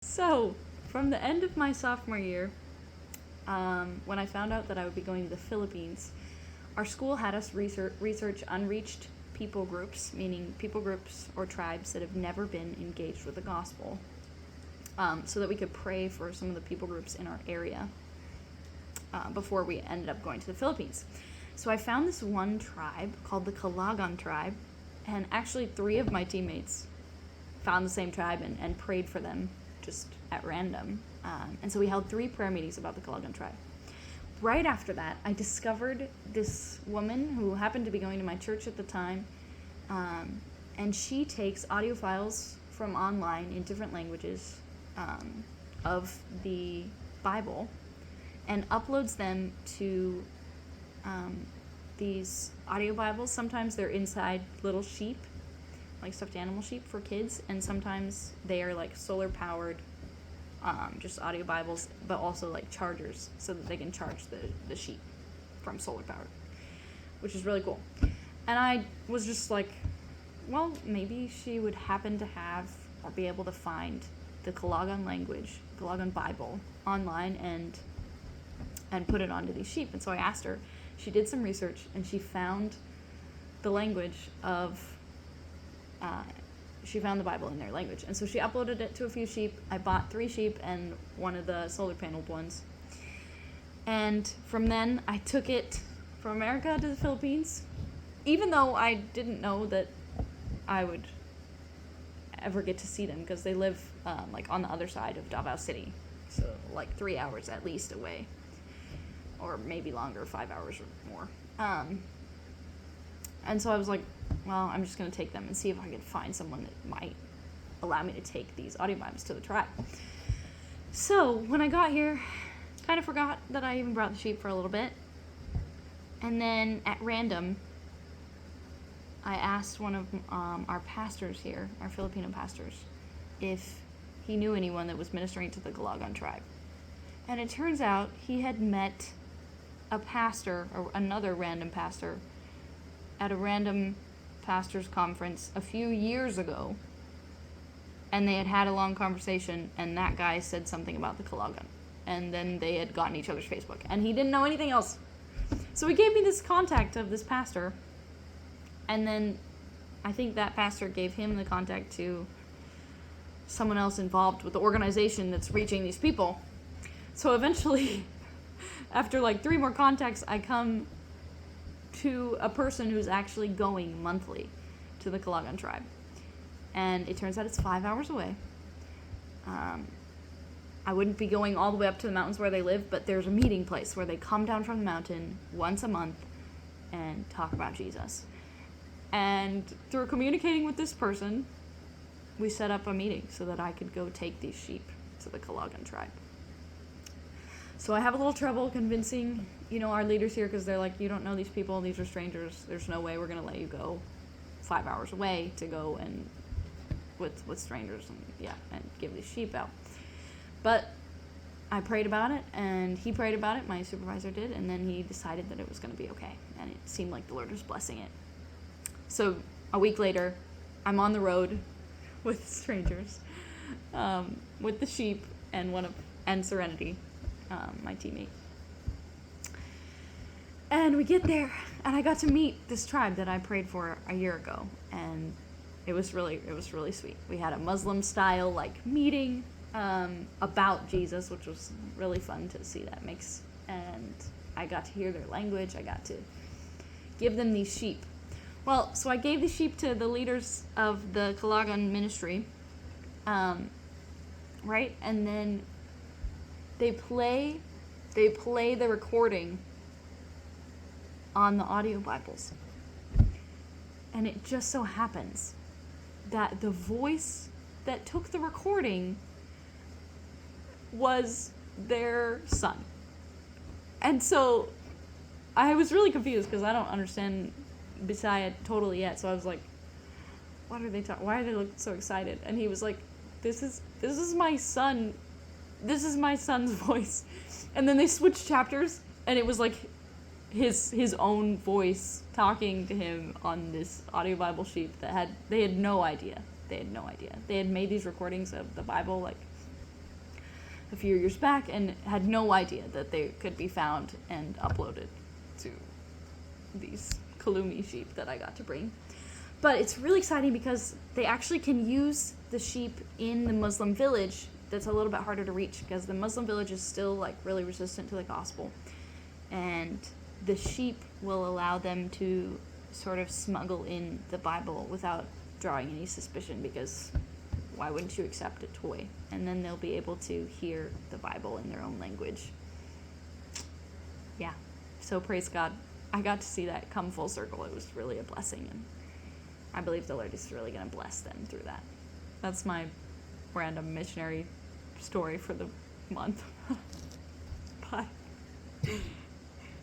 So, from the end of my sophomore year, when I found out that I would be going to the Philippines, our school had us research unreached people groups, meaning people groups or tribes that have never been engaged with the gospel, so that we could pray for some of the people groups in our area before we ended up going to the Philippines. So I found this one tribe called the Kalagan tribe, and actually 3 of my teammates found the same tribe and prayed for them just at random. And so we held 3 prayer meetings about the Kalagan tribe. Right after that, I discovered this woman who happened to be going to my church at the time, and she takes audio files from online in different languages of the Bible and uploads them to these audio Bibles. Sometimes they're inside little sheep, like stuffed animal sheep for kids, and sometimes they are like solar powered, just audio Bibles, but also like chargers so that they can charge the sheep from solar powered, which is really cool. And I was just like, well, maybe she would happen to have or be able to find the Kalagan language, Kalagan Bible online and put it onto these sheep. And so I asked her. She did some research and she found the language of she found the Bible in their language. And so she uploaded it to a few sheep. I bought 3 sheep and one of the solar paneled ones. And from then, I took it from America to the Philippines, even though I didn't know that I would ever get to see them, because they live like on the other side of Davao City, so like 3 hours at least away, or maybe longer, 5 hours or more. And so I was like, well, I'm just going to take them and see if I can find someone that might allow me to take these audio Bibles to the tribe. So when I got here, kind of forgot that I even brought the sheep for a little bit. And then at random, I asked one of our pastors here, our Filipino pastors, if he knew anyone that was ministering to the Kalagan tribe. And it turns out he had met a pastor, or another random pastor, at a random pastors conference a few years ago, and they had had a long conversation, and that guy said something about the Kalagan, and then they had gotten each other's Facebook, and he didn't know anything else. So he gave me this contact of this pastor, and then I think that pastor gave him the contact to someone else involved with the organization that's reaching these people. So eventually, after like 3 more contacts, I come to a person who's actually going monthly to the Kalagan tribe. And it turns out it's 5 hours away. I wouldn't be going all the way up to the mountains where they live, but there's a meeting place where they come down from the mountain once a month and talk about Jesus. And through communicating with this person, we set up a meeting so that I could go take these sheep to the Kalagan tribe. So I have a little trouble convincing, our leaders here, because they're like, you don't know these people, these are strangers, there's no way we're going to let you go 5 hours away to go and with strangers and give these sheep out. But I prayed about it, and he prayed about it, my supervisor did, and then he decided that it was going to be okay, and it seemed like the Lord was blessing it. So a week later, I'm on the road with strangers, with the sheep and Serenity, my teammate. And we get there, and I got to meet this tribe that I prayed for a year ago, and it was really sweet. We had a Muslim-style meeting about Jesus, which was really fun to see that mix. And I got to hear their language. I got to give them these sheep. Well, so I gave the sheep to the leaders of the Kalagan ministry, right? And then they play the recording on the audio Bibles. And it just so happens that the voice that took the recording was their son. And so I was really confused because I don't understand Bisaya totally yet. So I was like, what are they talking? Why are they looking so excited? And he was like, this is my son. This is my son's voice. And then they switched chapters, and it was like his own voice talking to him on this audio Bible sheet they had no idea. They had made these recordings of the Bible a few years back and had no idea that they could be found and uploaded to these Kalumi sheep that I got to bring. But it's really exciting because they actually can use the sheep in the Muslim village that's a little bit harder to reach because the Muslim village is still like really resistant to the gospel. And the sheep will allow them to sort of smuggle in the Bible without drawing any suspicion, because why wouldn't you accept a toy? And then they'll be able to hear the Bible in their own language. Yeah, so praise God. I got to see that come full circle. It was really a blessing, and I believe the Lord is really going to bless them through that. That's my random missionary story for the month. Bye.